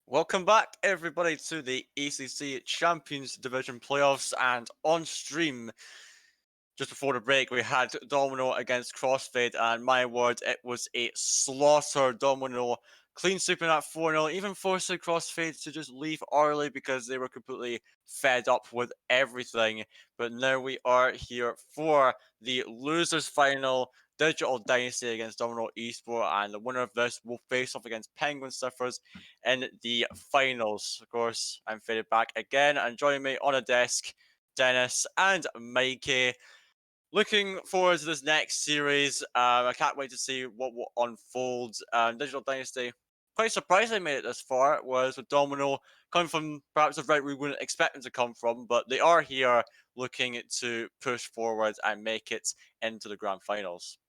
Welcome back, everybody, to the ECC Champions Division playoffs. And on stream, just before the break, we had Domino against Crossfade, and my word, it was a slaughter. Domino clean sweeping at 4-0, even forcing Crossfade to just leave early because they were completely fed up with everything. But now we are here for the losers final. Digital Dynasty against Domino Esport, and the winner of this will face off against Penguin Surfers in the finals. Of course, I'm faded back again, and joining me on a desk, Dennis and Mikey. Looking forward to this next series. I can't wait to see what will unfold. Digital Dynasty, quite surprised they made it this far, was with Domino coming from perhaps a route we wouldn't expect them to come from, but they are here looking to push forward and make it into the grand finals.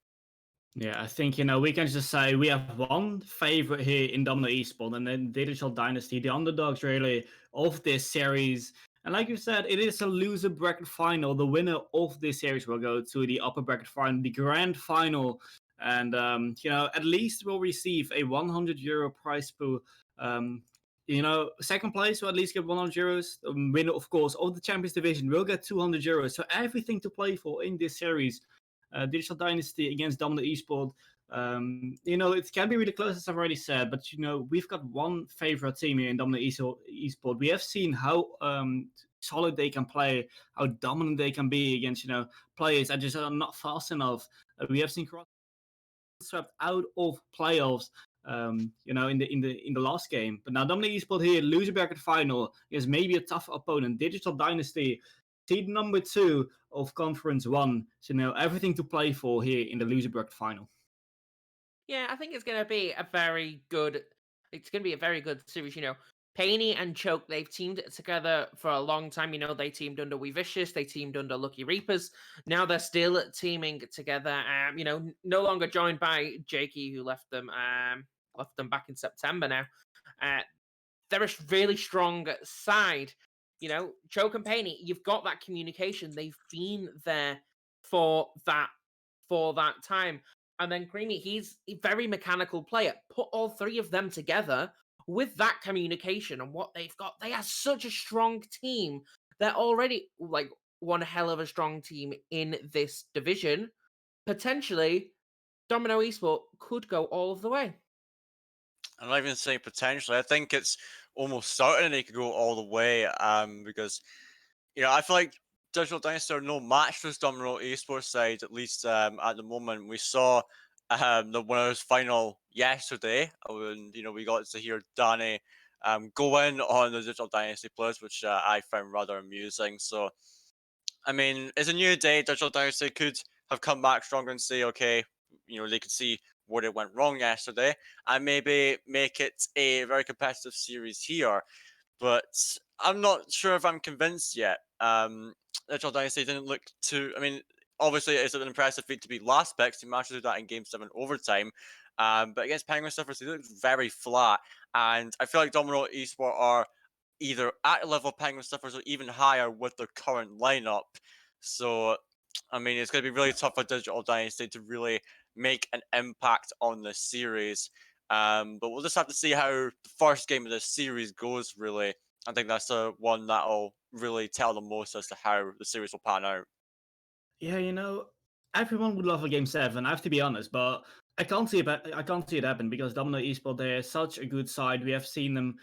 Yeah, I think, we can just say we have one favorite here in Domino Esport and then Digital Dynasty, the underdogs really of this series. And like you said, it is a loser bracket final. The winner of this series will go to the upper bracket final, the grand final. And, at least we'll receive a €100 prize pool. Second place will at least get €100. The winner, of course, of the Champions Division will get €200. So everything to play for in this series. Digital Dynasty against Domino Esport. It can be really close, as I've already said, but we've got one favorite team here in Domino Esport. We have seen how solid they can play, how dominant they can be against players that just are not fast enough. We have seen Cross swept out of playoffs. In the last game, but now Domino Esport here, loser bracket final, is maybe a tough opponent. Digital Dynasty, seed number 2 of Conference 1. So everything to play for here in the loser bracket final. Yeah, I think it's going to be a very good. It's going to be a very good series. Paney and Choke, they've teamed together for a long time. They teamed under We Vicious, they teamed under Lucky Reapers. Now they're still teaming together. No longer joined by Jakey, who left them back in September. Now, they're a really strong side. Choke and Paney, you've got that communication. They've been there for that time. And then Creamy, he's a very mechanical player. Put all three of them together with that communication and what they've got. They are such a strong team. They're already one hell of a strong team in this division. Potentially, Domino Esport could go all of the way. I'm not even saying potentially. I think it's almost certain they could go all the way. Because I feel like Digital Dynasty are no match for this Domino Esports side, at least at the moment. We saw the winners final yesterday when we got to hear Danny go in on the Digital Dynasty players, which I found rather amusing. So I mean, it's a new day. Digital Dynasty could have come back stronger and say, okay, they could see what it went wrong yesterday and maybe make it a very competitive series here. But I'm not sure if I'm convinced yet. Digital Dynasty didn't look too. I mean, obviously, it's an impressive feat to be last picks. He managed to do that in Game 7 overtime. But against Penguin Surfers, they looked very flat. And I feel like Domino Esport are either at the level of Penguin Surfers or even higher with their current lineup. So, I mean, it's going to be really tough for Digital Dynasty to really make an impact on the series. But we'll just have to see how the first game of this series goes, really. I think that's the one that'll really tell the most as to how the series will pan out. Yeah, everyone would love a Game 7, I have to be honest, but I can't see it happen because Domino Esport, they're such a good side. We have seen them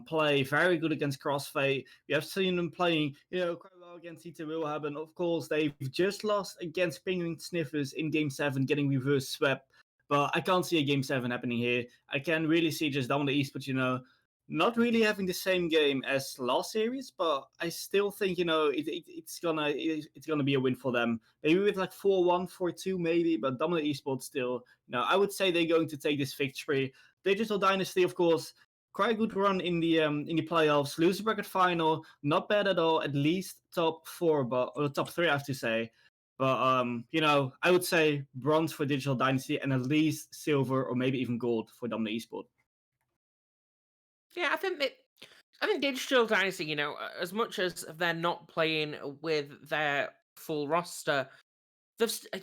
play very good against Crossfade. We have seen them playing, quite well against C2 Willhaben. Of course, they've just lost against Penguin Sniffers in Game 7, getting reverse swept. But I can't see a Game 7 happening here. I can really see just Domino Esport, not really having the same game as last series, but I still think it's gonna be a win for them. Maybe with 4-1, 4-2, maybe, but Domino Esports still. I would say they're going to take this victory. Digital Dynasty, of course, quite a good run in the playoffs. Loser bracket final, not bad at all. At least top 4, or top 3, I have to say. But I would say bronze for Digital Dynasty and at least silver or maybe even gold for Domino Esport. Yeah, I think Digital Dynasty, as much as they're not playing with their full roster,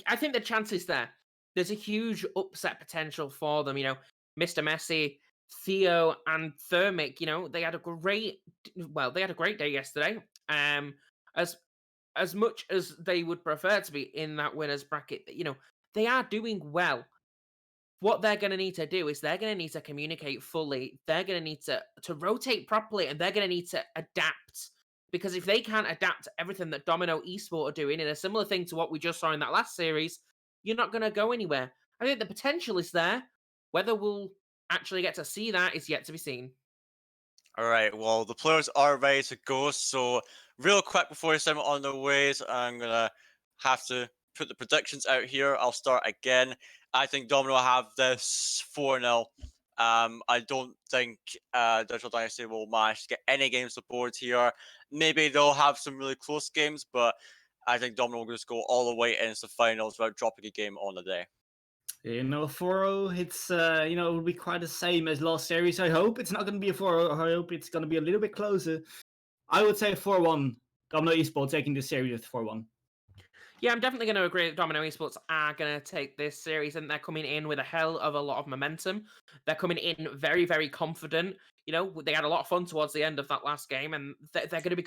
I think the chance is there. There's a huge upset potential for them. Mr. Messi, Theo and Thermic, they had a great day yesterday. As much as they would prefer to be in that winners bracket, they are doing well. What they're going to need to do is they're going to need to communicate fully. They're going to need to rotate properly, and they're going to need to adapt. Because if they can't adapt to everything that Domino Esport are doing in a similar thing to what we just saw in that last series, you're not going to go anywhere. I think the potential is there. Whether we'll actually get to see that is yet to be seen. All right, well, the players are ready to go. So, real quick before we send it on their ways, I'm going to have to put the predictions out here. I'll start again. I think Domino have this 4-0. I don't think Digital Dynasty will manage to get any games to board here. Maybe they'll have some really close games, but I think Domino will just go all the way into the finals without dropping a game on the day. 4-0, it's, it will be quite the same as last series. I hope it's not going to be a 4-0. I hope it's going to be a little bit closer. I would say 4-1. Domino Esport taking this series with 4-1. Yeah, I'm definitely going to agree that Domino Esports are going to take this series, and they're coming in with a hell of a lot of momentum. They're coming in very, very confident. They had a lot of fun towards the end of that last game, and they're going to be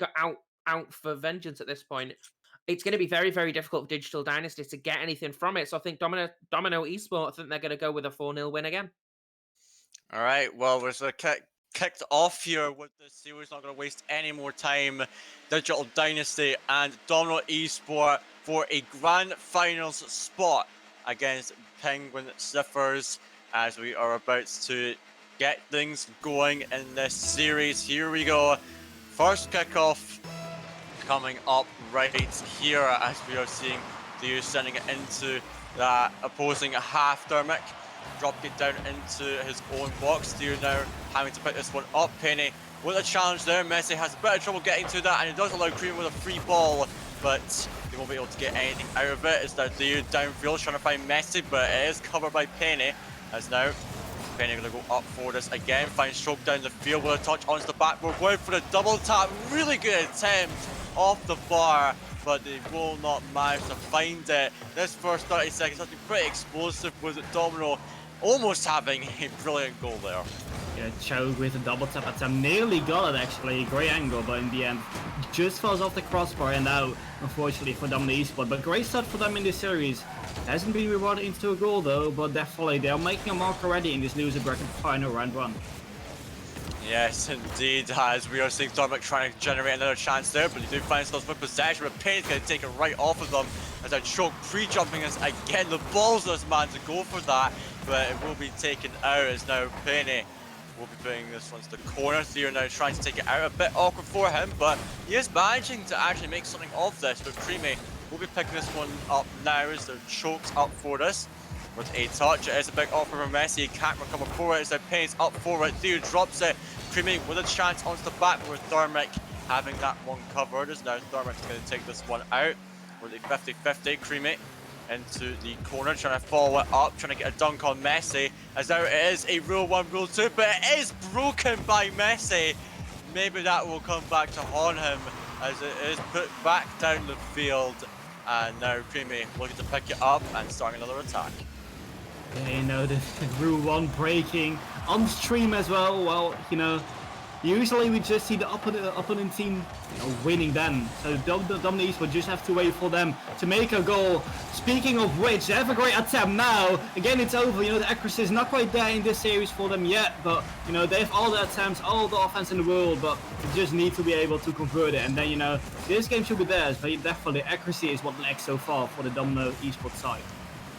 out for vengeance at this point. It's going to be very, very difficult for Digital Dynasty to get anything from it. So I think Domino Esports, I think they're going to go with a 4-0 win again. All right, well, we're kicked off here with the series. Not going to waste any more time. Digital Dynasty and Domino Esport for a grand finals spot against Penguin Sniffers, as we are about to get things going in this series. Here we go. First kickoff coming up right here, as we are seeing Theo sending it into that opposing half. Thermic dropping it down into his own box. Theo now having to pick this one up. Penny with a challenge there. Messi has a bit of trouble getting to that, and it does allow Cream with a free ball, but he won't be able to get anything out of it. It's now Theo downfield trying to find Messi, but it is covered by Penny. As now Penny going to go up for this again, finds Stroke down the field with a touch onto the backboard, going for the double tap. Really good attempt off the bar, but they will not manage to find it. This first 30 seconds has been pretty explosive, with Domino almost having a brilliant goal there. Yeah, Choke with a double tap attempt. Nearly got it, actually. Great angle, but in the end, just falls off the crossbar and out, unfortunately, for Domino Esport. But great start for them in this series. Hasn't been rewarded into a goal, though, but definitely they are making a mark already in this loser bracket final round 1. Yes, indeed, as we are seeing Thermic trying to generate another chance there, but they do find themselves with possession, but Penny's going to take it right off of them, as that Choke pre-jumping us again. The balls of this man to go for that, but it will be taken out, as now Penny will be putting this one to the corner. Theo now trying to take it out, a bit awkward for him, but he is managing to actually make something of this. But Creamy will be picking this one up now, as they're Chokes up for this with a touch. It is a big offer from Messi. He can't recover for it, as Penny's up for it. Theo drops it. Creamy with a chance onto the back, with Thermic having that one covered, as now Thermic's going to take this one out with a 50-50. Creamy into the corner, trying to follow it up, trying to get a dunk on Messi, as now it is a rule 1, rule 2, but it is broken by Messi. Maybe that will come back to haunt him, as it is put back down the field, and now Creamy looking to pick it up and starting another attack. Yeah, the rule 1 breaking on stream as well. Well, usually we just see the opponent team winning then. So Domino Esport just have to wait for them to make a goal. Speaking of which, they have a great attempt now. Again, it's over. The accuracy is not quite there in this series for them yet, but they have all the attempts, all the offense in the world, but they just need to be able to convert it. And then this game should be theirs, but definitely accuracy is what lacks so far for the Domino Esport side.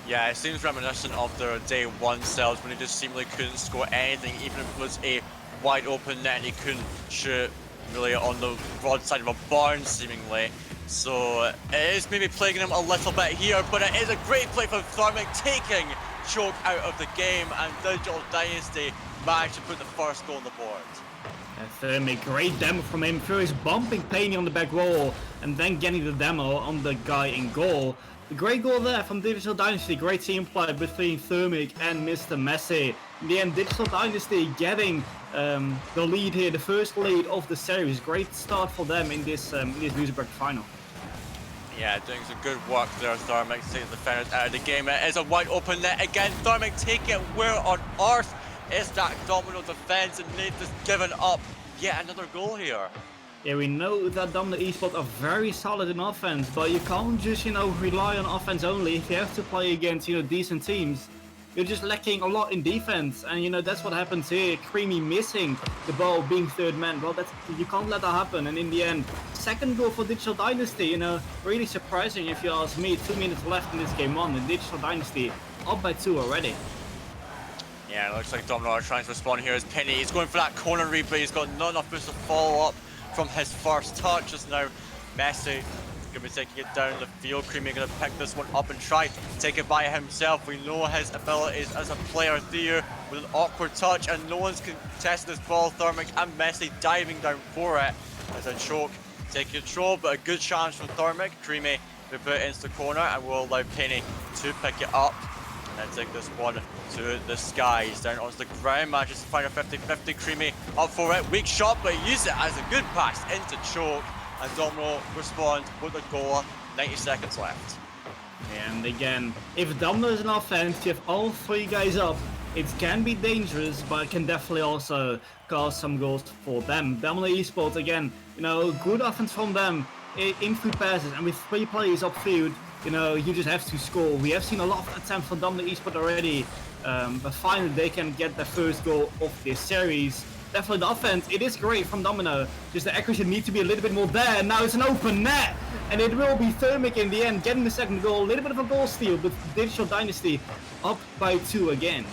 Yeah, it seems reminiscent of their day 1 selves, when they just seemingly couldn't score anything, even if it was a wide open net. He couldn't shoot really on the broadside of a barn, seemingly. So it is maybe plaguing him a little bit here, but it is a great play from Thermic, taking Choke out of the game, and Digital Dynasty managed to put the first goal on the board. Thermic, great demo from him. First bumping Penny on the back wall, and then getting the demo on the guy in goal. The great goal there from Digital Dynasty. Great team play between Thermic and Mr. Messi. In the end, Digital Dynasty getting the lead here, the first lead of the series. Great start for them in this loser bracket final. Yeah, doing some good work there. Thermic taking the defenders out of the game. It is a wide open net again. Thermic taking it. Where on earth Is that Domino defense, and they've just given up yet another goal here. Yeah, we know that Domino Esport are very solid in offense, but you can't just, rely on offense only. If you have to play against, decent teams, you're just lacking a lot in defense. And, that's what happens here. Creamy missing the ball, being third man. Well, you can't let that happen. And in the end, second goal for Digital Dynasty, really surprising if you ask me. 2 minutes left in this game one, and Digital Dynasty up by 2 already. Yeah, it looks like Domino are trying to respond here as Penny. He's going for that corner read, but he's got not enough boost to follow up from his first touch. As now Messi going to be taking it down the field. Creamy going to pick this one up and try to take it by himself. We know his abilities as a player there with an awkward touch, and no one's contesting this ball. Thermic and Messi diving down for it as a choke take control, but a good chance from Thermic. Creamy will put it into the corner and will allow Penny to pick it up and take this one to the skies. Down onto the ground, manages to find a 50-50. Creamy up for it, weak shot, but he used it as a good pass into choke, and Domino respond with a goal. 90 seconds left. And again, if Domino is an offense, you have all 3 guys up, it can be dangerous, but it can definitely also cause some goals for them. Domino Esports, again, good offense from them, infield passes, and with 3 players upfield, you just have to score. We have seen a lot of attempts from Domino Esport already, but finally they can get the first goal of this series. Definitely the offense, it is great from Domino, just the accuracy needs to be a little bit more there. Now it's an open net, and it will be Thermic in the end, getting the second goal. A little bit of a goal steal, but Digital Dynasty up by 2 again.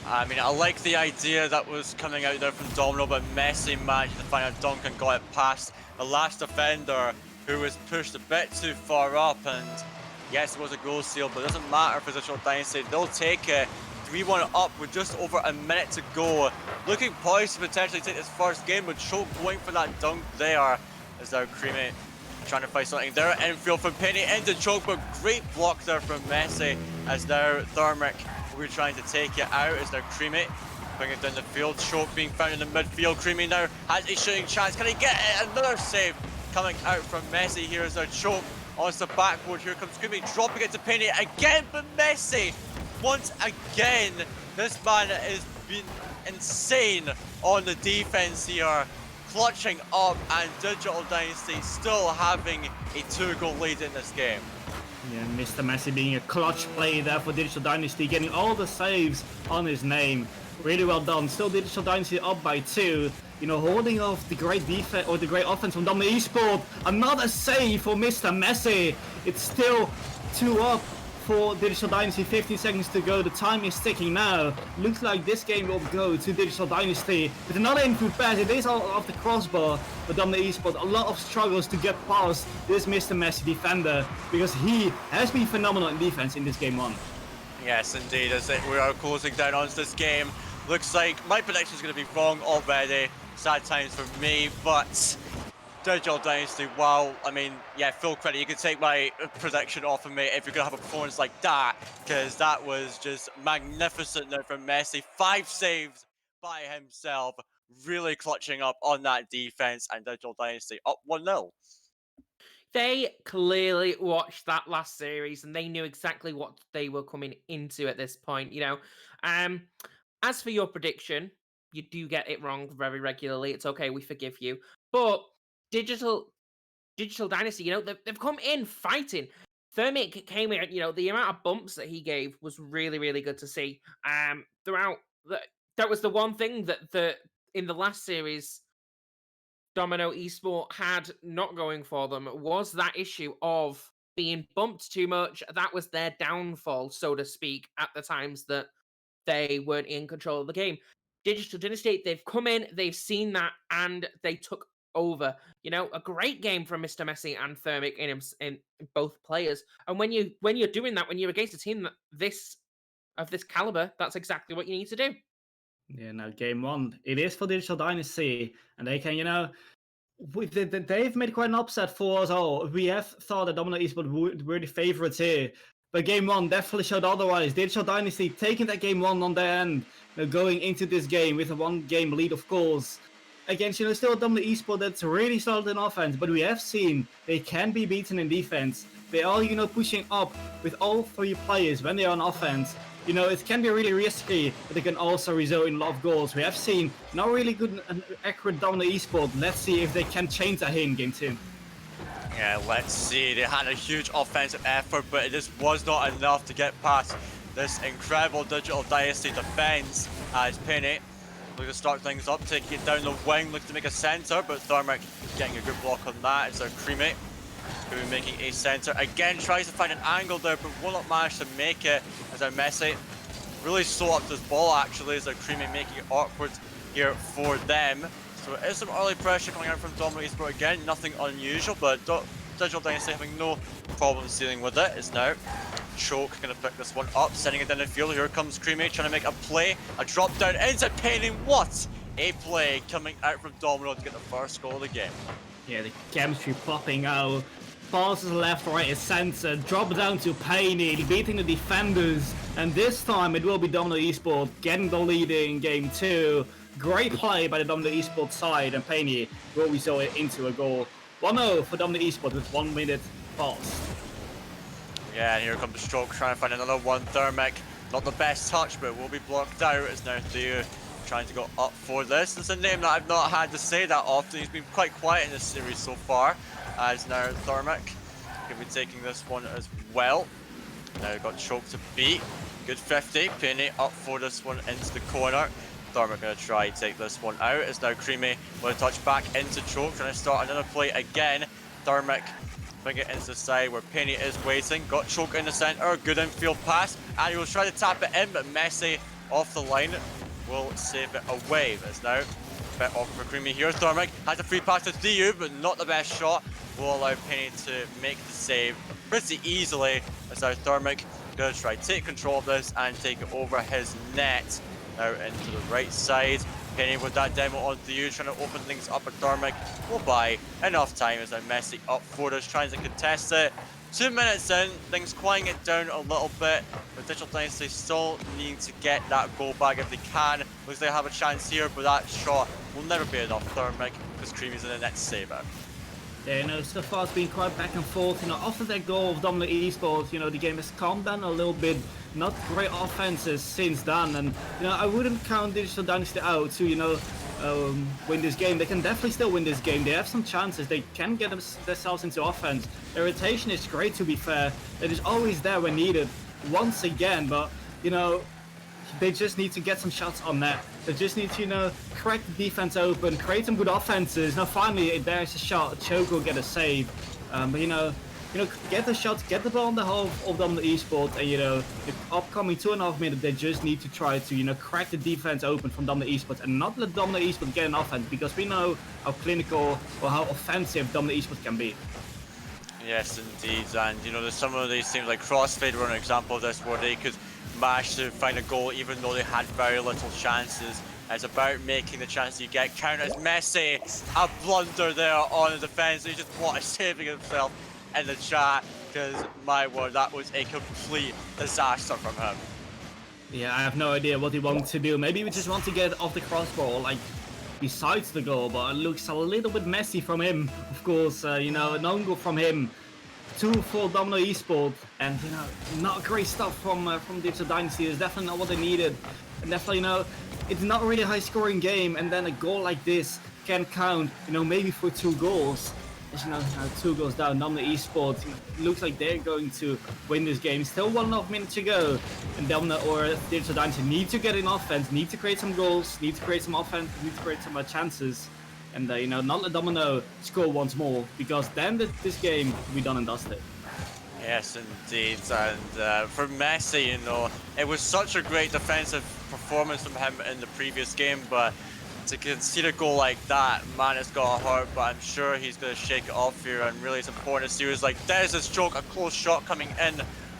I mean, I like the idea that was coming out there from Domino, but Messi managed to find a dunk and got it past the last defender, who was pushed a bit too far up. And yes, it was a goal steal, but it doesn't matter for Digital Dynasty. They'll take it. 3-1 up with just over a minute to go. Looking poised to potentially take this first game, with Choke going for that dunk there. As now Creamy trying to find something there. Infield from Penny into Choke, but great block there from Messi. As now Thermic will be trying to take it out. As now Creamy bring it down the field. Choke being found in the midfield. Creamy now has a shooting chance. Can he get it? Another save coming out from Messi here as our Choke on the backboard. Here comes Creamy, dropping it to Penny again, but Messi once again. This man has been insane on the defense here, clutching up, and Digital Dynasty still having a 2-goal lead in this game. Yeah, Mr. Messi being a clutch play there for Digital Dynasty, getting all the saves on his name. Really well done. Still Digital Dynasty up by 2. Holding off the great defense or the great offense from Domino Esport. Another save for Mr. Messi. It's still 2 up for Digital Dynasty. 15 seconds to go. The time is ticking now. Looks like this game will go to Digital Dynasty with another infield pass. It is all off the crossbar, but Domino Esport, a lot of struggles to get past this Mr. Messi defender, because he has been phenomenal in defense in this game 1. Yes, indeed. As we are closing down on this game, looks like my prediction is going to be wrong already. Sad times for me, but Digital Dynasty, wow. I mean, yeah, full credit. You can take my prediction off of me if you're going to have a performance like that, because that was just magnificent there from Messi. 5 saves by himself, really clutching up on that defense, and Digital Dynasty up 1-0. They clearly watched that last series and they knew exactly what they were coming into at this point, As for your prediction, you do get it wrong very regularly. It's okay, we forgive you. But Digital Dynasty, they've come in fighting. Thermic came in, the amount of bumps that he gave was really, really good to see. Throughout, that was the one thing that in the last series, Domino Esport had not going for them, was that issue of being bumped too much. That was their downfall, so to speak, at the times that they weren't in control of the game. Digital Dynasty, they've come in, they've seen that, and they took over. A great game from Mr. Messi and Thermic in both players. And when you're doing that, when you're against a team of this caliber, that's exactly what you need to do. Yeah, now game 1, it is for Digital Dynasty, and they can, they've made quite an upset for us all. We have thought that Domino Esport were the favorites here, but game 1 definitely showed otherwise. Digital Dynasty taking that game 1 on their end, going into this game with a 1-game lead, of course. Against, still a Domino Esport that's really solid in offense, but we have seen they can be beaten in defense. They are, pushing up with all 3 players when they are on offense. you know, it can be really risky, but it can also result in a lot of goals. We have seen not really good and accurate Domino Esport. Let's see if they can change that here in Game 2. Yeah, let's see. They had a huge offensive effort, but it just was not enough to get past this incredible Digital Dynasty defense as Penny looking to start things up, taking it down the wing, looking to make a center, but Thermic getting a good block on that. It's our Creamy who is making a center. Again, tries to find an angle there, but will not manage to make it as our Messi really slow up this ball actually, as our Creamy making it awkward here for them. So it is some early pressure coming out from Domino Esport again, nothing unusual, but Digital Dynasty having no problems dealing with it. Is now Choke going to pick this one up, sending it down the field. Here comes Creamy trying to make a play, a drop down into Penny. What a play coming out from Domino to get the first goal of the game. Yeah, the chemistry popping out. Passes left, right, center, drop down to Penny, beating the defenders, and this time it will be Domino Esport getting the lead in Game 2. Great play by the Domino Esport side, and Penny will result it into a goal. 1-0 for Domino Esport with 1 minute past. Yeah, and here comes Stroke trying to find another one. Thermic, not the best touch, but will be blocked out. It's now Theo trying to go up for this. It's a name that I've not had to say that often. He's been quite quiet in this series so far. As now Thermic can be taking this one as well. Now got Choke to beat. Good 50. Penny up for this one into the corner. Thermic going to try to take this one out. It's now Creamy with a touch back into Choke, trying to start another play again. Thermic bring it into the side where Penny is waiting. Got Choke in the centre. Good infield pass. And he will try to tap it in, but Messi off the line will save it away. But it's now a bit awkward for Creamy here. Thermic has a free pass to Thieu, but not the best shot. Will allow Penny to make the save pretty easily. As now Thermic going to try to take control of this and take it over his net. Now into the right side. Penny with that demo on Thieu, trying to open things up at Thermic. Will buy enough time as now Messi up for us, trying to contest it. 2 minutes in, things quieting it down a little bit, but Digital Dynasty still need to get that goal back if they can. Looks like they have a chance here, but that shot will never be enough. Thermic, because Creamy's in the net to save it. Yeah, you know, so far it's been quite back and forth. You know, after that goal of Domino Esports, you know, the game has calmed down a little bit. Not great offenses since then, and you know, I wouldn't count Digital Dynasty out to, you know, win this game. They can definitely still win this game. They have some chances. They can get themselves into offense. Their rotation is great, to be fair. It is always there when needed. Once again, but you know, they just need to get some shots on net. They just need to, you know, crack the defense open, create some good offenses. Now finally, there's a shot. Choke will get a save. But you know, get the shots, get the ball on the half of Domino Esport, and you know, the upcoming 2.5 minutes, they just need to try to, you know, crack the defense open from Domino Esport and not let Domino Esport get an offense, because we know how clinical or how offensive Domino Esport can be. Yes, indeed, and you know, there's some of these teams like CrossFade were an example of this, where they could manage to find a goal even though they had very little chances. It's about making the chances you get count. As Messi, a blunder there on the defence. He just wanted saving himself in the chat, because my word, that was a complete disaster from him. Yeah, I have no idea what he wants to do. Maybe we just want to get off the crossbar, like besides the goal, but it looks a little bit messy from him. Of course, you know, an own goal from him. 2 for Domino Esport, and you know, not great stuff from Digital Dynasty. It's definitely not what they needed, and definitely, you know, it's not really a high-scoring game, and then a goal like this can count, you know, maybe for 2 goals. As you know, 2 goals down, Domino Esport, you know, looks like they're going to win this game. Still 1.5 minutes to go, and Domino or Digital Dynasty need to get in offense, need to create some goals, need to create some offense, need to create some chances. And you know, not let Domino score once more, because then this game will be done and dusted. Yes, indeed. And for Messi, you know, it was such a great defensive performance from him in the previous game, but to concede a goal like that, man, it's got to hurt. But I'm sure he's going to shake it off here, and really it's important to see like there's a stroke, a close shot coming in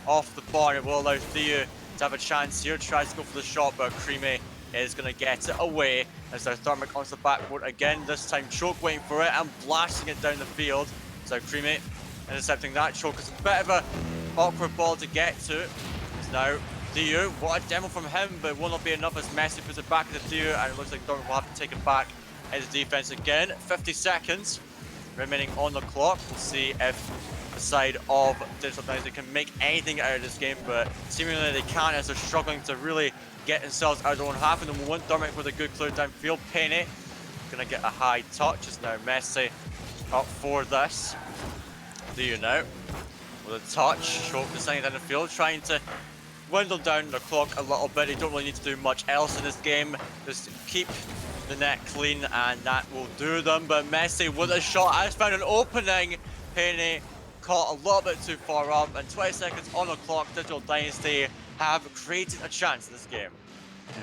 off the bar. It will allow Theo to have a chance here. Tries to go for the shot, but Creamy is going to get it away as their Thermic onto the backboard again. This time Choke waiting for it and blasting it down the field. So Creamy intercepting that. Choke is a bit of a awkward ball to get to. It's now Thieu. What a demo from him, but it will not be enough as Messi puts it back into Thieu, and it looks like Thermic will have to take it back into defense again. 50 seconds remaining on the clock. We'll see if side of Digital Dynasty can make anything out of this game, but seemingly they can't as they're struggling to really get themselves out of their own half. And the moment Dermot with a good clear downfield, Penny gonna get a high touch. Is now Messi up for this. Do you know? With a touch, Choke designing down the field, trying to dwindle down the clock a little bit. They don't really need to do much else in this game. Just keep the net clean and that will do them. But Messi with a shot has found an opening. Penny caught a little bit too far up, and 20 seconds on the clock. Digital Dynasty have created a chance in this game.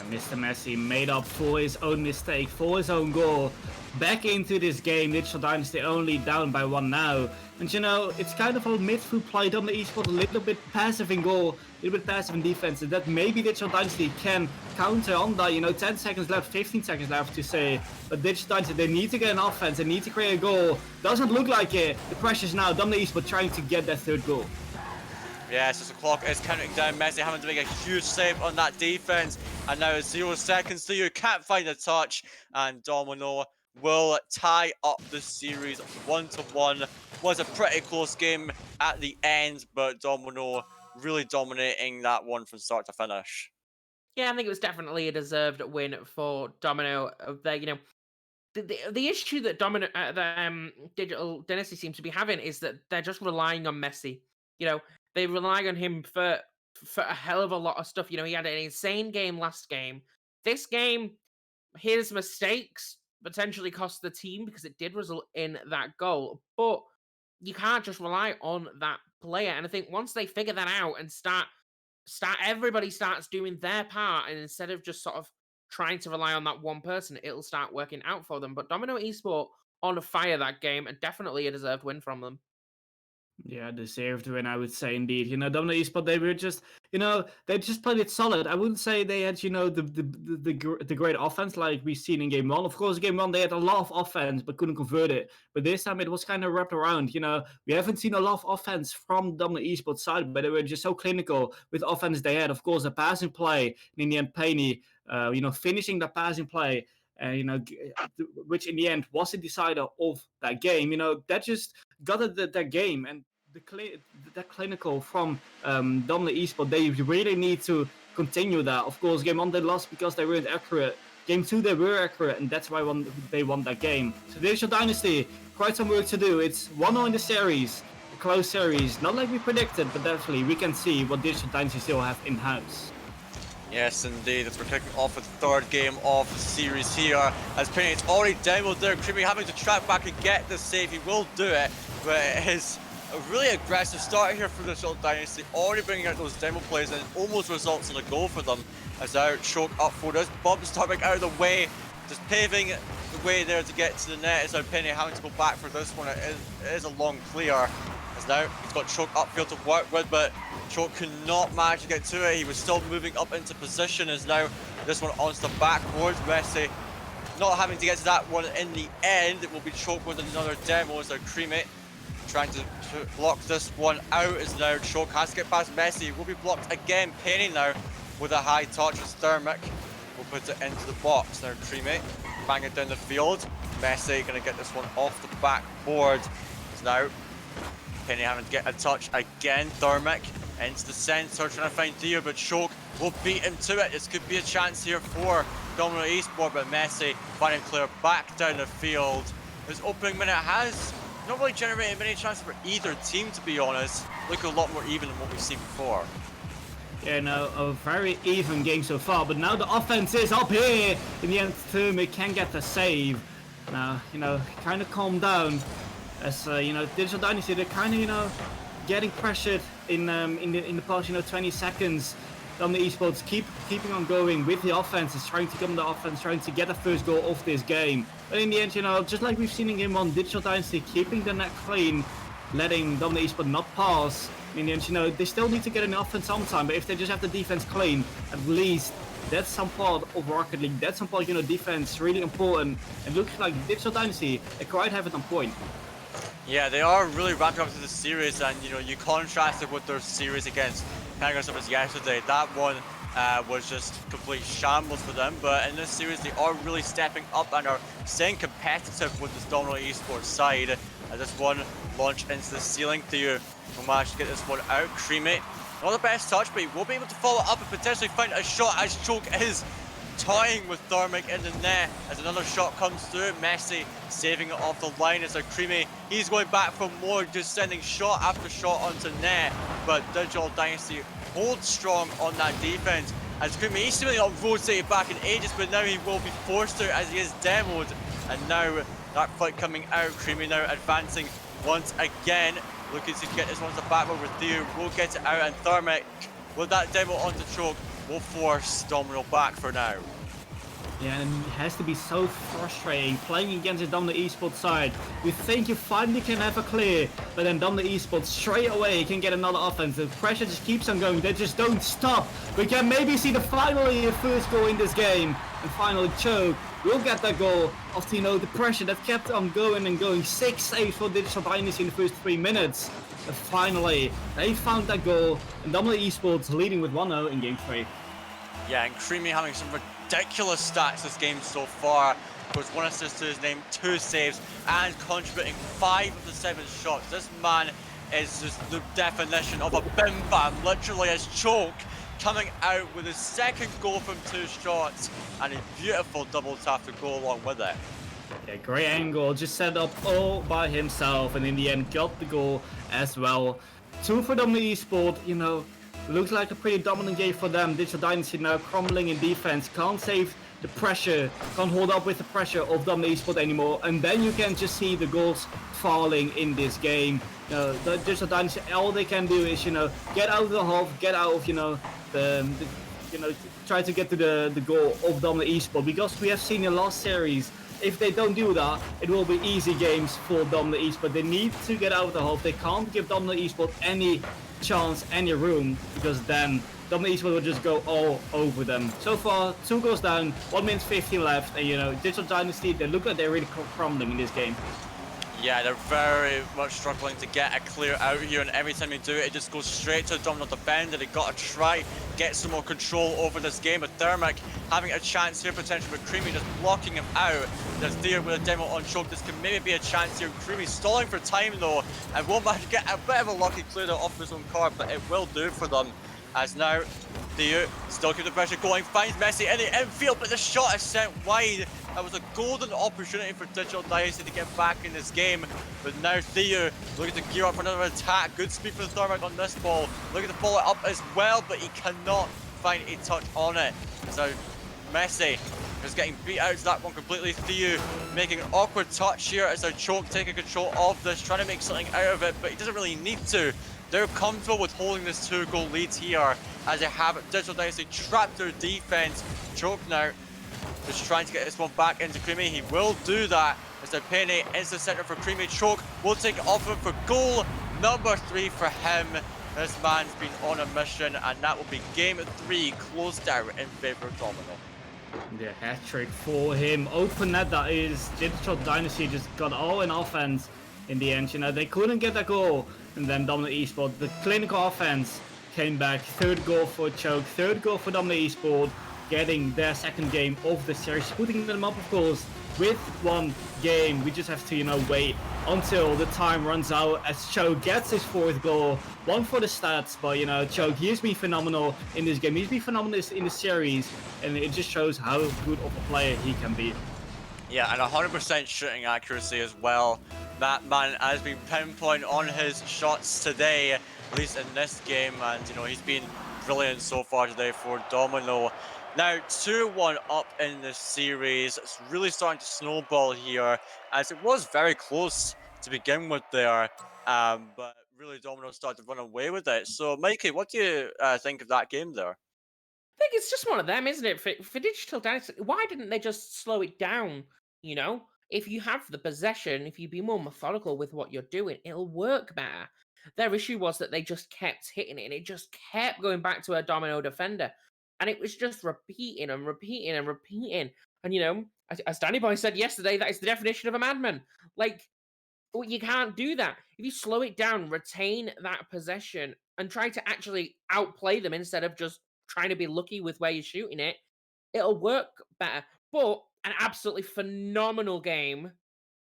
And Mr. Messi made up for his own mistake, for his own goal. Back into this game, Digital Dynasty only down by 1 now. And you know, it's kind of a mid-through play on the Esport, a little bit passive in goal, a little bit passive in defense, and that maybe Digital Dynasty can counter on that. You know, 10 seconds left, 15 seconds left to say. But Digital Dynasty, they need to get an offense, they need to create a goal. Doesn't look like it. The pressure's now Domino Esport trying to get that third goal. Yes, as the clock is counting down, Messi having to make a huge save on that defense. And now it's 0 seconds to you, can't find a touch. And Domino will tie up the series 1-1. Was a pretty close game at the end, but Domino really dominating that one from start to finish. Yeah, I think it was definitely a deserved win for Domino. You know, the issue that Digital Dynasty seems to be having is that they're just relying on Messi. You know, they rely on him for a hell of a lot of stuff. You know, he had an insane game last game. This game, his mistakes potentially cost the team because it did result in that goal. But you can't just rely on that player. And I think once they figure that out and everybody starts doing their part, and instead of just sort of trying to rely on that one person, it'll start working out for them. But Domino Esport on fire that game, and definitely a deserved win from them. Yeah, deserved win, I would say, indeed. You know, Domino Esport, they were just, you know, they just played it solid. I wouldn't say they had, you know, the great offense like we've seen in game 1. Of course, game 1, they had a lot of offense, but couldn't convert it. But this time, it was kind of wrapped around. You know, we haven't seen a lot of offense from Domino Esport side, but they were just so clinical with offense they had. Of course, a passing play, and in the end, Penny, you know, finishing the passing play. You know, which in the end was the decider of that game. You know, that just got at that game, and that clinical from Domino Esport, they really need to continue that. Of course, game 1 they lost because they weren't accurate. Game 2 they were accurate, and that's why they won that game. So Digital Dynasty, quite some work to do. It's 1-0 in the series, a close series, not like we predicted, but definitely we can see what Digital Dynasty still have in house. Yes, indeed, as we're kicking off the third game of the series here. As Penny, it's already demoed there. Creamy having to track back and get the save. He will do it, but it is a really aggressive start here for the Digital Dynasty. Already bringing out those demo plays, and it almost results in a goal for them. As our Choke up for this. Bob's starting out of the way, just paving the way there to get to the net. As our Penny having to go back for this one. It is a long clear. As now he's got Choke upfield to work with, but Choke could not manage to get to it. He was still moving up into position. As now this one onto the backboard. Messi not having to get to that one in the end. It will be Choke with another demo as they're Creamy trying to block this one out. As now Choke has to get past Messi. Will be blocked again. Penny now with a high touch as Thermic will put it into the box. Now Creamy bang it down the field. Messi gonna get this one off the backboard. As now Penny having to get a touch again. Thermic into the center trying to find Theo, but Choke will beat him to it. This could be a chance here for Domino Esport, but Messi finding clear back down the field. His opening minute has not really generated many chances for either team, to be honest. Look a lot more even than what we've seen before. Yeah, no, a very even game so far, but now the offense is up here. In the end, Thermic can get the save. Now, you know, kind of calm down. As you know, Digital Dynasty, they're kind of, you know, getting pressured in the past, you know, 20 seconds. Domino Esports keeping on going with the offenses, trying to come the offense, trying to get the first goal of this game. But in the end, you know, just like we've seen in game 1, Digital Dynasty keeping the net clean, letting Domino Esports not pass. In the end, you know, they still need to get an offense sometime, but if they just have the defense clean, at least that's some part of Rocket League. That's some part, you know, defense really important. It looks like Digital Dynasty, they quite have it on point. Yeah, they are really ramping up to the series, and you know, you contrast it with their series against Penguins yesterday. That one was just complete shambles for them, but in this series they are really stepping up and are staying competitive with this Domino Esports side. as this one launched into the ceiling. Theo will manage to get this one out. Creamy, not the best touch, but he will be able to follow up and potentially find a shot as Choke is toying with Thermic in the net as another shot comes through. Messi saving it off the line as a Creamy. He's going back for more, just sending shot after shot onto net, but Digital Dynasty holds strong on that defense as Creamy, he's seemingly not rotated back in ages, but now he will be forced to as he is demoed. And now that flight coming out, Creamy now advancing once again, looking to get this one to the back over Theo, will get it out, and Thermic with that demo onto Choke will force Domino back for now. Yeah, and it has to be so frustrating playing against the Domino Esports side. You think you finally can have a clear, but then Domino Esports straight away can get another offense. The pressure just keeps on going. They just don't stop. We can maybe see the first goal in this game. And finally, Choke will get that goal after, the pressure that kept on going and going. 6 saves for Digital Dynasty in the first 3 minutes. But finally, they found that goal, and Domino Esports leading with 1-0 in Game 3. Yeah, and Creamy having some ridiculous stats this game so far. Of course, 1 assist to his name, 2 saves, and contributing 5 of the 7 shots. This man is just the definition of a bim bam, literally, as Choke coming out with his second goal from 2 shots, and a beautiful double tap to go along with it. Yeah, great angle, just set up all by himself, and in the end got the goal as well. 2 for Domino Esport, looks like a pretty dominant game for them. Digital Dynasty now crumbling in defense, can't save the pressure, can't hold up with the pressure of Domino Esport anymore, and then you can just see the goals falling in this game. The Digital Dynasty, all they can do is, get out of the half, get out of, try to get to the goal of Domino Esport, because we have seen in last series, if they don't do that, it will be easy games for Domino Esport. They need to get out of the half. They can't give Domino Esport any chance, any room, because then Domino Esport will just go all over them. So far, 2 goals down, 1 minute 15 left, and Digital Dynasty, they look like they're really crumbling in this game. Yeah, they're very much struggling to get a clear out here, and every time they do it, it just goes straight to the Domino defender. They got to try get some more control over this game, but Thermic having a chance here potentially with Creamy just blocking him out. There's Theo with a demo on Choke. This can maybe be a chance here. Creamy stalling for time though, and won't manage to get a bit of a lucky clear there off his own card, but it will do for them. As now Theo still keeps the pressure going, finds Messi in the infield, but the shot is sent wide. That was a golden opportunity for Digital Dynasty to get back in this game. But now Theo looking to gear up for another attack. Good speed for the Thermic on this ball. Looking to follow it up as well, but he cannot find a touch on it. So Messi is getting beat out to that one completely. Theo making an awkward touch here as a Choke taking control of this, trying to make something out of it, but he doesn't really need to. They're comfortable with holding this 2-goal lead here as they have Digital Dynasty trapped their defense. Choke now just trying to get this one back into Creamy. He will do that as the penny into the center for Creamy. Choke will take it off him for goal number 3 for him. This man's been on a mission, and that will be game 3 closed out in favor of Domino. The hat-trick for him. Open net, that is. Digital Dynasty just got all in offense in the end. They couldn't get that goal, and then Domino Esport, the clinical offense, came back. 3rd goal for Choke, 3rd goal for Domino Esport, getting their 2nd game of the series, putting them up, of course, with 1 game. We just have to, wait until the time runs out as Choke gets his 4th goal. 1 for the stats, but, Choke, he's been phenomenal in this game. He's been phenomenal in the series, and it just shows how good of a player he can be. Yeah, and 100% shooting accuracy as well. That man has been pinpoint on his shots today, at least in this game, and, he's been brilliant so far today for Domino. Now, 2-1 up in the series. It's really starting to snowball here, as it was very close to begin with there, but really Domino started to run away with it. So, Mikey, what do you think of that game there? I think it's just one of them, isn't it? For Digital Dynasty, why didn't they just slow it down? If you have the possession, if you be more methodical with what you're doing, it'll work better. Their issue was that they just kept hitting it, and it just kept going back to a Domino defender. And it was just repeating and repeating and repeating. And, as Danny Boy said yesterday, that is the definition of a madman. You can't do that. If you slow it down, retain that possession, and try to actually outplay them instead of just trying to be lucky with where you're shooting it, it'll work better. But an absolutely phenomenal game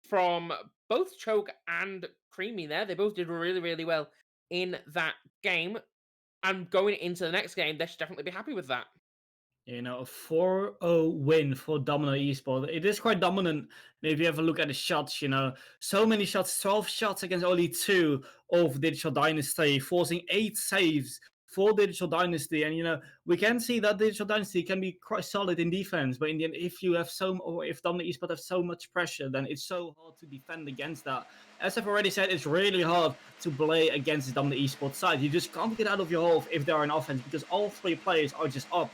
from both Choke and Creamy there, they both did really, really well in that game. And going into the next game, they should definitely be happy with that. You know, a 4-0 win for Domino Esport. It is quite dominant. If you have a look at the shots, you know, so many shots, 12 shots against only 2 of Digital Dynasty, forcing 8 saves for Digital Dynasty. And, you know, we can see that Digital Dynasty can be quite solid in defense. But in the end, if you have if Domino Esport have so much pressure, then it's so hard to defend against that. As I've already said, it's really hard to play against the Domino Esport side. You just can't get out of your hole if they're in offense because all 3 players are just up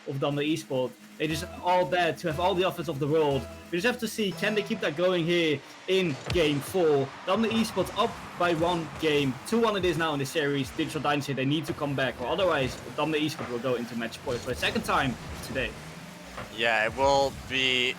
of Domino Esport. They just all there to have all the offense of the world. We just have to see, can they keep that going here in game 4? Domino Esports up by 1 game. 2-1 it is now in the series. Digital Dynasty, they need to come back, or otherwise Domino Esports will go into match point for the second time today. Yeah, it will be,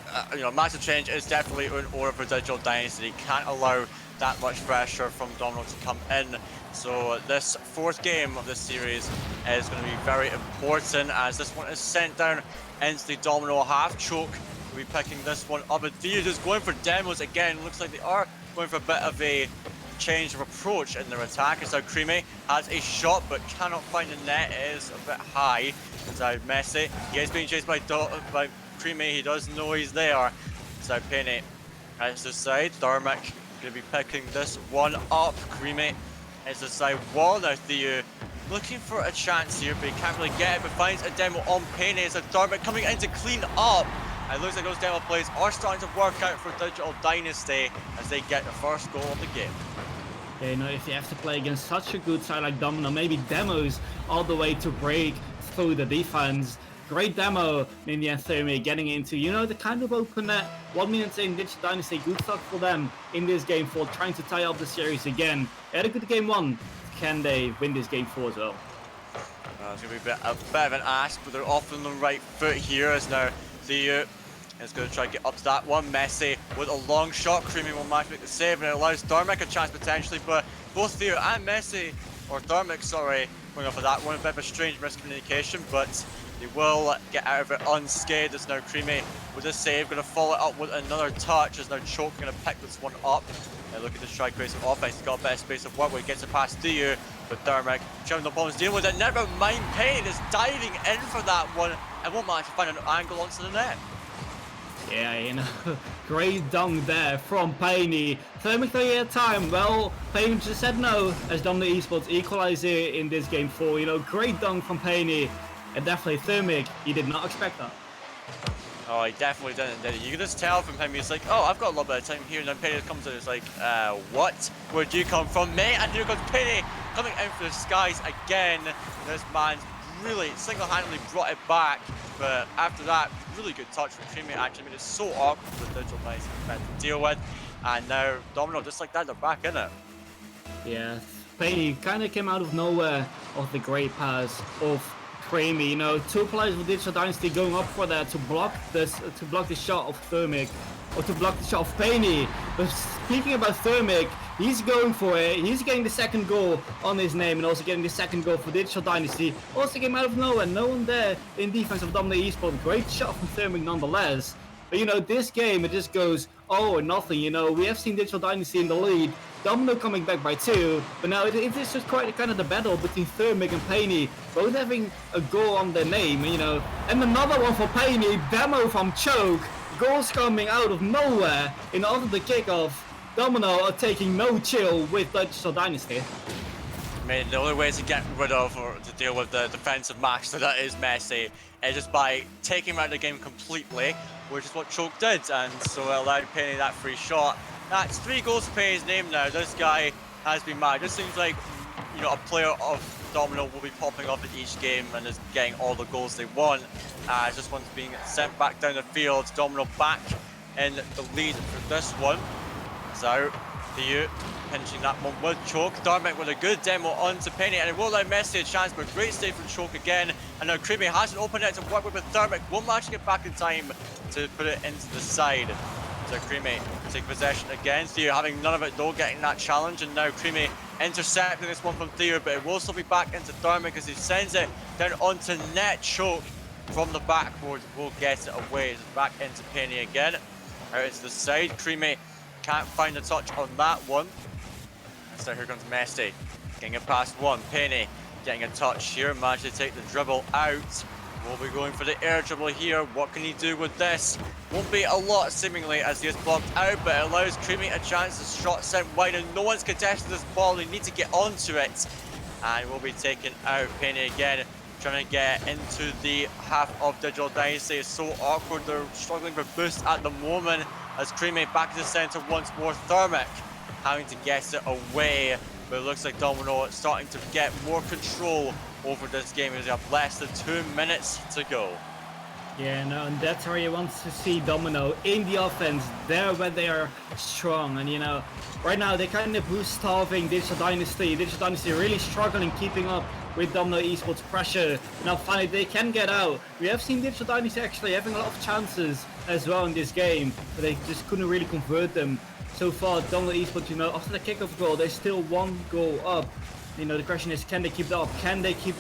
massive change is definitely in order for Digital Dynasty. Can't allow that much pressure from Domino to come in. So this 4th game of this series is going to be very important as this one is sent down into the Domino half. Choke will be picking this one up. And Theo just going for demos again. Looks like they are going for a bit of a change of approach in their attack. As now Creamy has a shot but cannot find the net. It is a bit high. As now Messi, he is being chased by Creamy. He does know he's there. As now Penny has the side. Thermic going to be picking this one up. Creamy is the side wall. Now Theo looking for a chance here, but he can't really get it, but finds a demo on Penny. It's a Thermic coming in to clean up. And it looks like those demo plays are starting to work out for Digital Dynasty as they get the first goal of the game. Yeah, you know, if you have to play against such a good side like Domino, maybe demos all the way to break through the defense. Great demo in the end, Thermic getting into, you know, the kind of open net. 1 minute in Digital Dynasty, good stuff for them in this game 4, trying to tie up the series again. They had a good game 1. Can they win this game 4 as well? It's going to be a bit of an ask, but they're off on the right foot here as now Theo is going to try to get up to that one. Messi with a long shot. Creamy will match make the save, and it allows Thermic a chance potentially, but both Theo and Messi, or Thermic, sorry, going off of that one. A bit of a strange miscommunication, but they will get out of it unscathed. As now Creamy with a save, going to follow it up with another touch. As now Choke going to pick this one up. Looking to try create some offense. He's got a better space of work where he gets it past Theo, but Thermic showing no problems dealing with it. Never mind, Payne is diving in for that one and won't manage to find an angle onto the net. Yeah, you know, great dunk there from Payne. Thermic 3 at a time. Well, Payne just said no as Domino Esports equalize here in this game 4. You know, great dunk from Payne. And definitely Thermic, he did not expect that. Oh, he definitely didn't, did he? You can just tell from him, he's like, oh, I've got a little bit of time here, and then Penny comes in, it's like, what? Where'd you come from, mate? And here comes Penny, coming in for the skies again. This man's really single-handedly brought it back, but after that, really good touch from Creamy. Actually made it so awkward for the Digital Dynasty to deal with, and now Domino, just like that, they're back in it. Yeah, Penny kind of came out of nowhere of the great pass of Creamy. You know, 2 players with Digital Dynasty going up for that to block the shot of Thermic, or to block the shot of Penny. But speaking about Thermic, he's going for it. He's getting the 2nd goal on his name, and also getting the 2nd goal for Digital Dynasty. Also came out of nowhere, no one there in defense of Domino Esport. Great shot from Thermic nonetheless. But you know, this game it just goes all or nothing. You know, we have seen Digital Dynasty in the lead. Domino coming back by 2, but now it's just quite kind of the battle between Thermic and Penny, both having a goal on their name, you know. And another one for Penny, demo from Choke, goals coming out of nowhere in after the kickoff. Domino are taking no chill with Digital Dynasty. I mean, the only way to get rid of or to deal with the defensive master that is Messi is just by taking him out of the game completely, which is what Choke did, and so it allowed Penny that free shot. That's 3 goals to Penny's name now. This guy has been mad. It seems like, you know, a player of Domino will be popping up in each game and is getting all the goals they want. This one's being sent back down the field. Domino back in the lead for this one. So, Theo pinching that one with Choke. Thermic with a good demo onto Penny, and it will allow Messi a chance, but great save from Choke again. And now Creamy has an open net to work with, but Thermic won't manage to get back in time to put it into the side. So Creamy take possession again. Theo having none of it though, getting that challenge, and now Creamy intercepting this one from Theo, but it will still be back into Thermic as he sends it down onto net. Choke from the backboard will get it away. It's back into Penny again. Out into the side. Creamy can't find a touch on that one. So here comes Messi, getting it past one. Penny getting a touch here, managed to take the dribble out. Will be going for the air dribble here. What can he do with this? Won't be a lot seemingly as he is blocked out, but it allows Creamy a chance. The shot sent wide and no one's contested this ball. They need to get onto it. And will be taken out. Penny again trying to get into the half of Digital Dynasty. It's so awkward. They're struggling for boost at the moment as Creamy back to the center once more. Thermic having to get it away. But it looks like Domino starting to get more control over this game as they have less than 2 minutes to go. Yeah, no, and that's where you want to see Domino in the offense, there where they are strong. And you know, right now they kind of boost starving Digital Dynasty. Digital Dynasty really struggling keeping up with Domino Esports pressure. Now finally they can get out. We have seen Digital Dynasty actually having a lot of chances as well in this game, but they just couldn't really convert them. So far, Domino Esports, you know, after the kickoff goal, they're still 1 goal up. You know, the question is, can they keep that up? Can they keep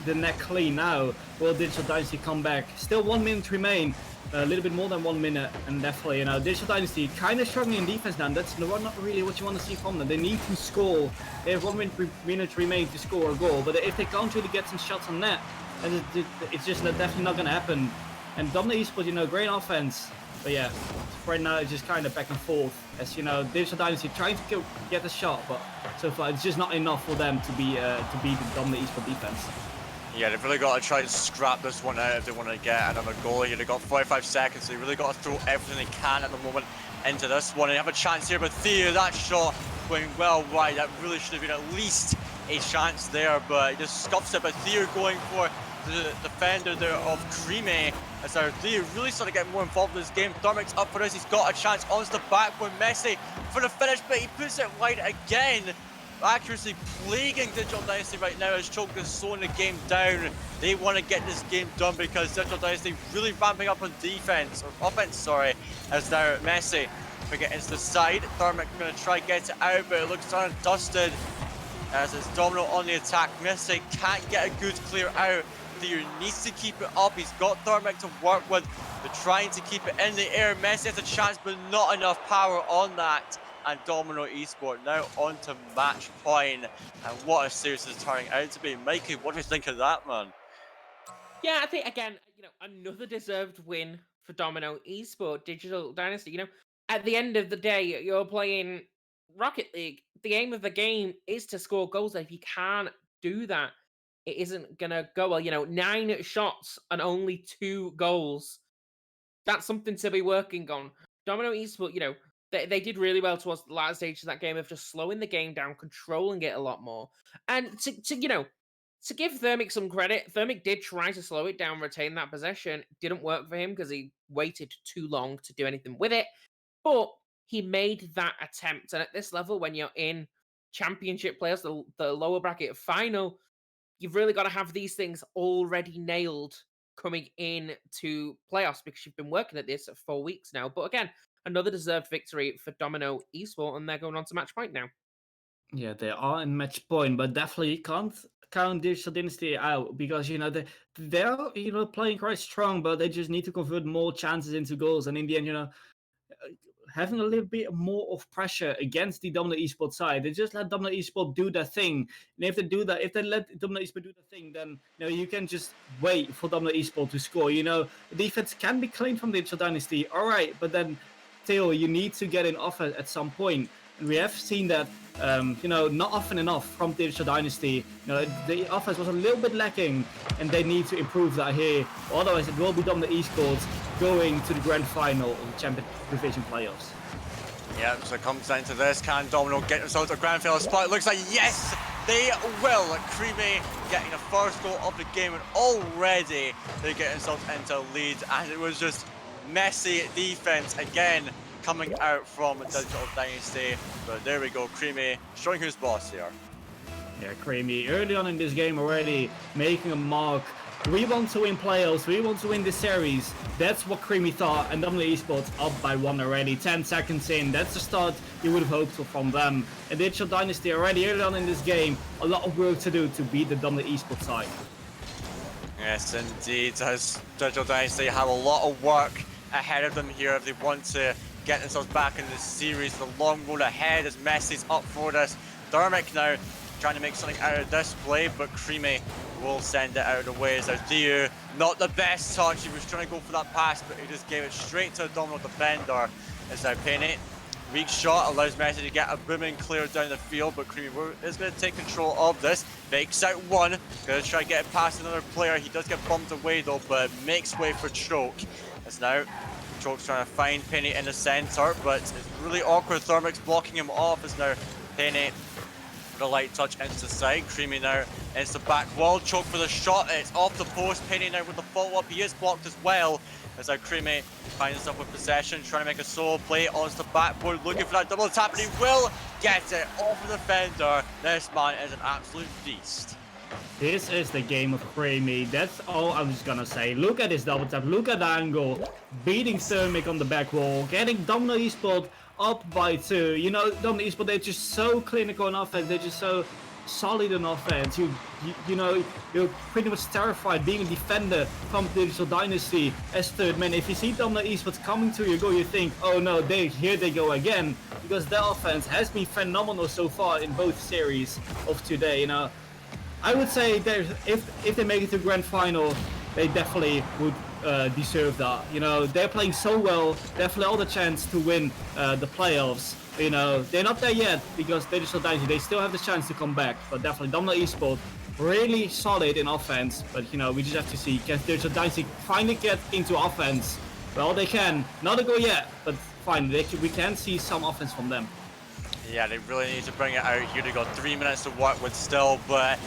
the neck clean now? Will Digital Dynasty come back? Still 1 minute remain. A little bit more than 1 minute. And definitely, you know, Digital Dynasty kind of struggling in defense now. That's not really what you want to see from them. They need to score. They have 1 minute remain to score a goal. But if they can't really get some shots on net, then it's just definitely not going to happen. And Domino Esports, you know, great offense. But yeah, right now it's just kind of back and forth. As you know, Digital Dynasty trying to get a shot, but so far it's just not enough for them to beat the Domino Esports defense. Yeah, they've really got to try to scrap this one out if they want to get another goal here. They've got 45 seconds, so they really got to throw everything they can at the moment into this one. And they have a chance here, but Theo, that shot going well wide. That really should have been at least a chance there, but he just scuffs it. But Theo going for the defender there of Creamy. As our Theo really starting to get more involved in this game. Thermic's up for this. He's got a chance on the back with Messi for the finish, but he puts it wide again. Accuracy plaguing Digital Dynasty right now as Choke is slowing the game down. They want to get this game done because Digital Dynasty really ramping up on defense, or offense, sorry, as now Messi we get into the side. Thermic going to try to get it out, but it looks done and dusted as it's Domino on the attack. Messi can't get a good clear out. Theo needs to keep it up. He's got Thermic to work with. They're trying to keep it in the air. Messi has a chance, but not enough power on that. And Domino Esport now on to match point. And what a series is turning out to be. Mikey, what do you think of that, man? Yeah, I think, again, you know, another deserved win for Domino Esport, Digital Dynasty. You know, at the end of the day, you're playing Rocket League. The aim of the game is to score goals. If you can't do that, it isn't going to go well. You know, 9 shots and only 2 goals. That's something to be working on. Domino Esport, you know, they did really well towards the last stage of that game of just slowing the game down, controlling it a lot more. And to you know, to give Thermic some credit, Thermic did try to slow it down, retain that possession. Didn't work for him because he waited too long to do anything with it. But he made that attempt. And at this level, when you're in championship players, the lower bracket final, you've really got to have these things already nailed coming in to playoffs because you've been working at this for 4 weeks now. But again, another deserved victory for Domino Esport, and they're going on to match point now. Yeah, they are in match point, but definitely can't count Digital Dynasty out because you know they're you know playing quite strong, but they just need to convert more chances into goals. And in the end, you know, having a little bit more of pressure against the Domino Esport side, they just let Domino Esport do their thing. And if they do that, if they let Domino Esport do the thing, then you know you can just wait for Domino Esport to score. You know, the defense can be clean from Digital Dynasty, all right, but then still you need to get in offense at some point. And we have seen that, you know, not often enough from Digital Dynasty. You know, the offense was a little bit lacking, and they need to improve that here. Otherwise, it will be Domino Esports going to the grand final of the Champion Division playoffs. Yeah, so it comes down to this. Can Domino get themselves a grand final spot? It looks like yes, they will. Creamy getting the first goal of the game, and already they get themselves into lead. And it was just messy defense again coming out from Digital Dynasty. But there we go, Creamy showing who's boss here. Yeah, Creamy early on in this game already making a mark. We want to win playoffs, we want to win this series. That's what Creamy thought, and Domino Esports up by 1 already, 10 seconds in. That's the start you would have hoped for from them. And Digital Dynasty already early on in this game, a lot of work to do to beat the Domino Esports side. Yes, indeed, as Digital Dynasty have a lot of work ahead of them here if they want to get themselves back in the series. The long road ahead as Messi's up for this. Thermic now trying to make something out of this play, but Creamy will send it out of the way. So Theo, not the best touch. He was trying to go for that pass, but he just gave it straight to a Domino defender. It's now Penny. Weak shot allows Messi to get a booming clear down the field, but Creamy is going to take control of this. Fakes out one, going to try to get it past another player. He does get bumped away though, but makes way for Choke. It's now Choke's trying to find Penny in the center, but it's really awkward. Thermic's blocking him off. It's now Penny with a light touch into the side. Creamy now into the back wall. Choke for the shot. It's off the post. Penny now with the follow-up. He is blocked as well. As now Creamy finds himself with possession, trying to make a solo play onto the backboard, looking for that double tap, and he will get it off the defender. This man is an absolute beast. This is the game of Creamy. That's all I'm just gonna say. Look at this double tap. Look at the angle. Beating Thermic on the back wall. Getting Domino Esport up by 2. You know, Domino Esport, they're just so clinical in offense. They're just so solid in offense. You know, you're pretty much terrified being a defender from Digital Dynasty as third man. If you see Domino Esports coming to your goal, you think, oh no, here they go again. Because their offense has been phenomenal so far in both series of today. You know, I would say if they make it to grand final, they definitely would deserve that. You know, they're playing so well, definitely all the chance to win the playoffs. You know, they're not there yet because Digital Dynasty, they still have the chance to come back. But definitely Domino Esport, really solid in offense. But you know, we just have to see, can Digital Dynasty finally get into offense? Well, they can. Not a goal yet, but fine. We can see some offense from them. Yeah, they really need to bring it out here. They got 3 minutes to work with still, but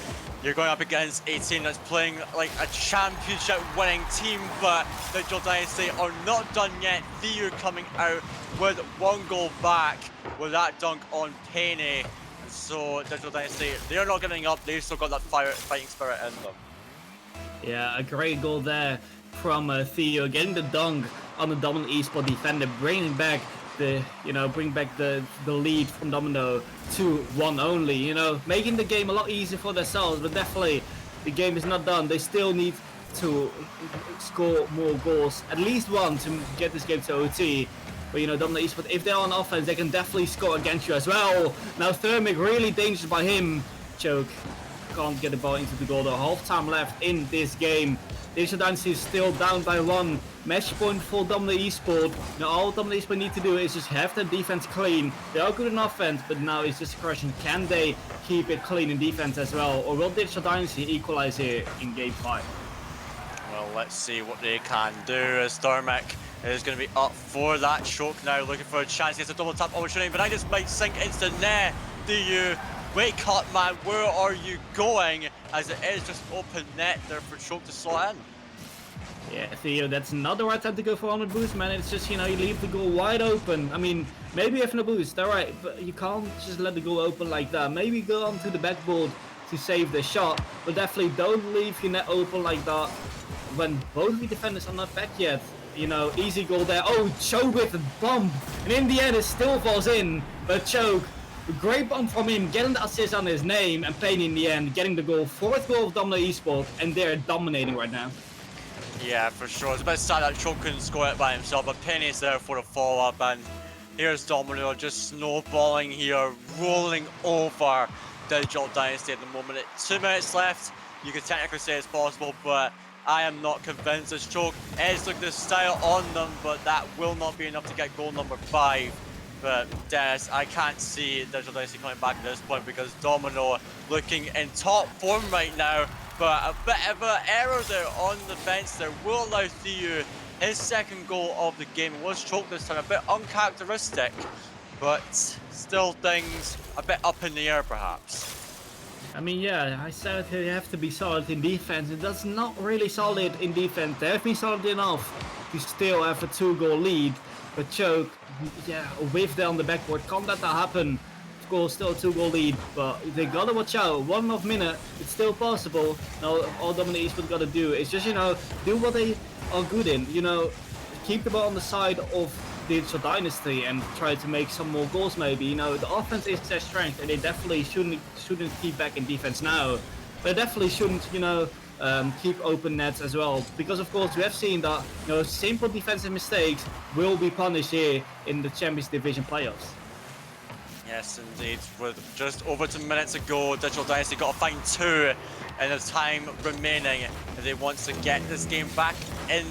you're going up against a team that's playing like a championship winning team, but Digital Dynasty are not done yet. Theo coming out with 1 goal back with that dunk on Penny. And so Digital Dynasty, they're not giving up. They've still got that fighting spirit in them. Yeah, a great goal there from Theo, getting the dunk on the Domino Esport defender, bringing back the lead from Domino to 1 only, you know, making the game a lot easier for themselves. But definitely the game is not done. They still need to score more goals, at least 1, to get this game to OT. But you know, Domino Esport, if they're on offense, they can definitely score against you as well. Now Thermic, really dangerous by him. Choke can't get the ball into the goal. The half time left in this game. Digital Dynasty is still down by 1. Match point for Domino Esport. Now all Domino Esport need to do is just have their defense clean. They are good in offense, but now it's just a question, can they keep it clean in defense as well? Or will Digital Dynasty equalize here in game 5? Well, let's see what they can do as Thermic is going to be up for that. Choke now looking for a chance. He has a double tap opportunity, but I just might sink into the net. Do you wake up, man? Where are you going? As it is just open net there for Choke to slot in. Yeah, Theo, that's not the right time to go for on a boost, man. It's just, you know, you leave the goal wide open. I mean, maybe having a boost, alright, but you can't just let the goal open like that. Maybe go onto the backboard to save the shot, but definitely don't leave your net open like that when both of the defenders are not back yet. You know, easy goal there. Oh, Choke with a bump, and in the end it still falls in, but Choke, a great bump from him, getting the assist on his name, and Payne in the end, getting the goal. 4th goal of Domino Esport, and they're dominating right now. Yeah, for sure. It's a bit sad that Choke couldn't score it by himself, but Penny's there for the follow-up, and here's Domino just snowballing here, rolling over Digital Dynasty at the moment. 2 minutes left, you could technically say it's possible, but I am not convinced. As Choke is looking to style on them, but that will not be enough to get goal number 5. But Dennis, I can't see Digital Dynasty coming back at this point because Domino looking in top form right now. But a bit of an error there on the bench there will allow Theo his 2nd goal of the game. It was Choke this time, a bit uncharacteristic, but still things a bit up in the air perhaps. I mean, yeah, I said they have to be solid in defense. It does not really solid in defense. They have been solid enough to still have a 2-goal lead. But Choke, yeah, a whiff there on the backboard. Can't let that happen. Of course, still a 2-goal lead, but they gotta watch out. 1 minute, it's still possible. Now, all Domino Esport gotta do is just, you know, do what they are good in. You know, keep the ball on the side of Digital Dynasty and try to make some more goals maybe. You know, the offense is their strength, and they definitely shouldn't keep back in defense now. They definitely shouldn't, you know, keep open nets as well. Because of course we have seen that simple defensive mistakes will be punished here in the Champions Division playoffs. Yes, indeed. With just over 2 minutes ago, Digital Dynasty got to find 2 in the time remaining. And they want to get this game back in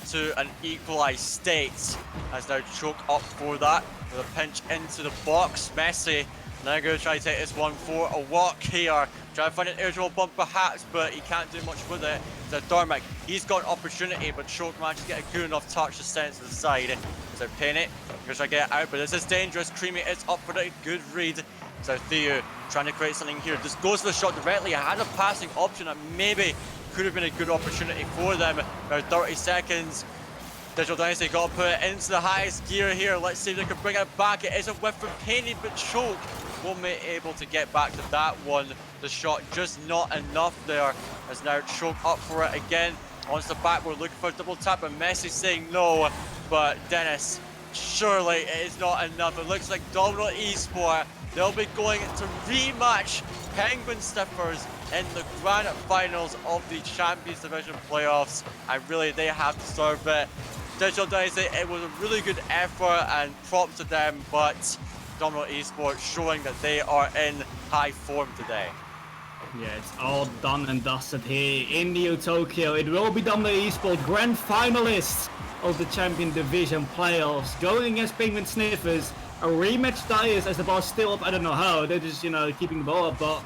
to an equalized state. As now choke up for that with a pinch into the box. Messi now going to try to take this one for a walk here. Try to find an aerial bump perhaps, but he can't do much with it. So Dormac, he's got an opportunity, but Choke manages to get a good enough touch to send it to the side. So pin it, he's trying to get it out, but this is dangerous. Creamy is up for it, good read. So Theo trying to create something here. Just goes for the shot directly. Had a passing option that maybe could have been a good opportunity for them. Now 30 seconds. Digital Dynasty got to put it into the highest gear here. Let's see if they can bring it back. It is a whiff from Painted, but Choke won't be able to get back to that one. The shot just not enough there. As now Choke up for it again. On the back, we're looking for a double tap, and Messi saying no. But Dennis, surely it is not enough. It looks like Domino Esport, they'll be going to rematch Penguin Sniffers in the grand finals of the Champions Division playoffs. And really, they have to serve it. Digital Dynasty, it was a really good effort and props to them, but Domino Esport showing that they are in high form today. Yeah, it's all done and dusted here in Neo Tokyo. It will be Domino Esport grand finalists of the Champion Division playoffs, going against Penguin Sniffers. A rematch dies as the ball's still up. I don't know how. They're just, keeping the ball up. But,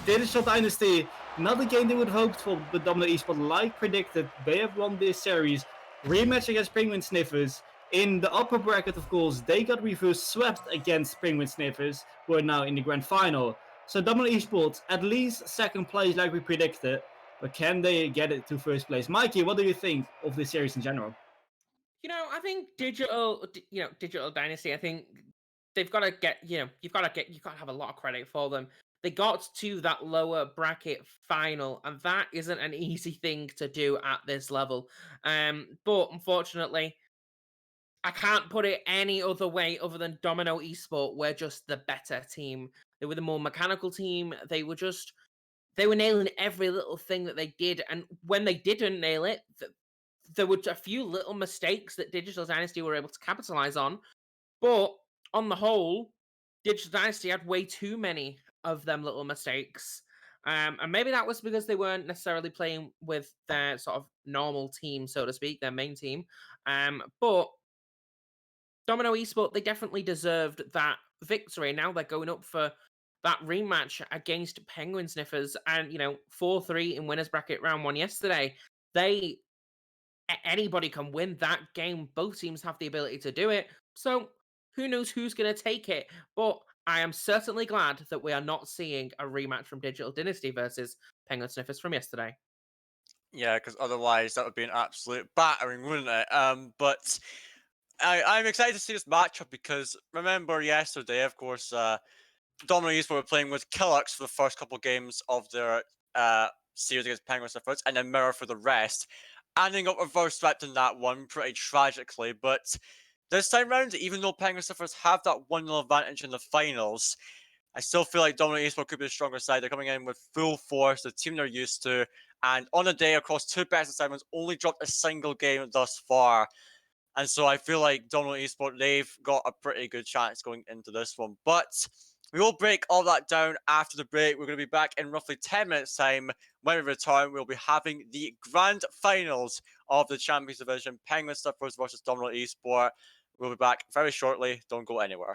Digital Dynasty, not the game they would have hoped for, but Domino Esport, like predicted, they have won this series. Rematch against Penguin Sniffers. In the upper bracket, of course, they got reverse swept against Penguin Sniffers, who are now in the grand final. So Domino Esports, at least second place like we predicted, but can they get it to first place? Mikey, what do you think of this series in general? I think Digital Dynasty, I think they've got to get, you've got to have a lot of credit for them. They got to that lower bracket final, and that isn't an easy thing to do at this level. But unfortunately, I can't put it any other way other than Domino Esport were just the better team. They were the more mechanical team. They were nailing every little thing that they did, and when they didn't nail it, there were a few little mistakes that Digital Dynasty were able to capitalize on. But on the whole, Digital Dynasty had way too many of them little mistakes. And maybe that was because they weren't necessarily playing with their sort of normal team, so to speak, their main team. But Domino Esport, they definitely deserved that victory. Now they're going up for that rematch against Penguin Sniffers, and 4-3 in winners bracket round 1 yesterday. Anybody can win that game. Both teams have the ability to do it. So who knows who's going to take it? But I am certainly glad that we are not seeing a rematch from Digital Dynasty versus Penguin Sniffers from yesterday. Yeah, because otherwise that would be an absolute battering, wouldn't it? But I'm excited to see this matchup because remember yesterday, of course, Domino Esports were playing with Killux for the first couple games of their series against Penguin Sniffers, and then Mirror for the rest. And they got reverse swept in that one pretty tragically. But this time round, even though Penguin Sniffers have that 1-0 advantage in the finals, I still feel like Domino Esports could be the stronger side. They're coming in with full force, the team they're used to, and on the day across 2 best of 7s, only dropped a single game thus far. And so I feel like Domino Esport, they've got a pretty good chance going into this one. But we will break all that down after the break. We're going to be back in roughly 10 minutes' time. When we return, we'll be having the grand finals of the Champions Division, Penguin Sniffers versus Domino Esport. We'll be back very shortly. Don't go anywhere.